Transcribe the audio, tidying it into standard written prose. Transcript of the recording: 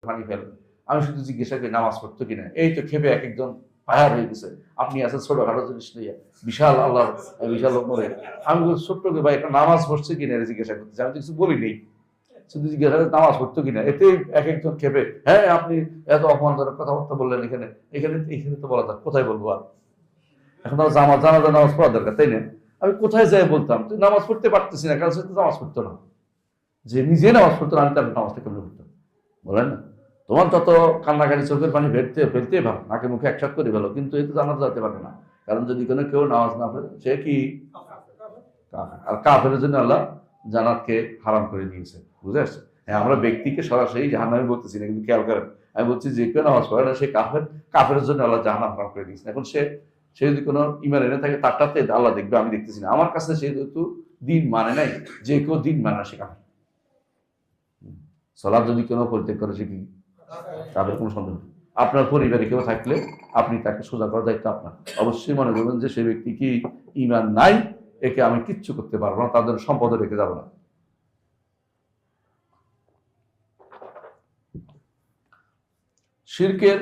পানি ফেলেন। আমি শুধু জিজ্ঞাসা করি নামাজ পড়তো কিনা, এই তো খেপে এক একজন পাহাড় হয়ে গেছে। আপনি আছেন ছোটখাটো জিনিস নিয়ে, বিশাল আল্লাহ বিশাল করে। আমি ছোট্ট ভাই একটা নামাজ পড়ছে কিনা জিজ্ঞাসা করতেছি, আমি তো কিছু বলি নেই, শুধু জিজ্ঞাসা করে নামাজ পড়তো কিনা। এতে এক একজন খেপে, হ্যাঁ আপনি এত অপমানজনক কথাবার্তা বললেন এখানে এখানে এখানে তো বলা যাক, কোথায় বলবো আর? এখন আমার জানাজা নামাজ পড়া দরকার, তাই না? আমি কোথায় যাই বলতাম তুই নামাজ পড়তে পারতেছি না, কারণ সে তো নামাজ পড়তো না। যে নিজে নামাজ পড়তো না, আমি তার নামাজটা কেমন পড়তাম বলেন না? তোমার তত কান্নাকাটি চোখের পানি ফেলতে ভালো, নাকে মুখে একসাথ করে ভালো, কিন্তু এতে জানাতে যেতে পারবে না। কারণ যদি কোনো কেউ নামাজ না পড়ে সে কি কাফের। আর কাফের জন্য আল্লাহ জান্নাতকে হারাম করে দিয়েছে, বুঝে আসছে? হ্যাঁ, আমরা ব্যক্তিকে সরাসরি জাহান্নামে বলতেছি না, কিন্তু খেয়াল করেন আমি বলছি যে কেউ নামাজ পড়ে না সে কাফের, কাফের জন্য আল্লাহ জাহান্নাম হারাম করে দিয়েছে। এখন সে সে যদি কোনো ইমান এনে থাকে তারটাতে আল্লাহ দেখবে, আমি দেখতেছি না। আমার কাছে সে যেহেতু দিন মানে নাই, যে কেউ দিন মানে না সে কাফের। সালাত যদি কেউ পরিত্যাগ করে সে কি কাফের? কোনো সন্দেহ নেই। আপনার পরিবারে কেউ থাকলে আপনি তাকে সোজা করার দায়িত্ব আপনার। অবশ্যই মনে করবেন যে সে ব্যক্তি কি ইমান নাই, একে আমি কিচ্ছু করতে পারবো না, তাদের সম্পদ রেখে যাবো না। শিরকের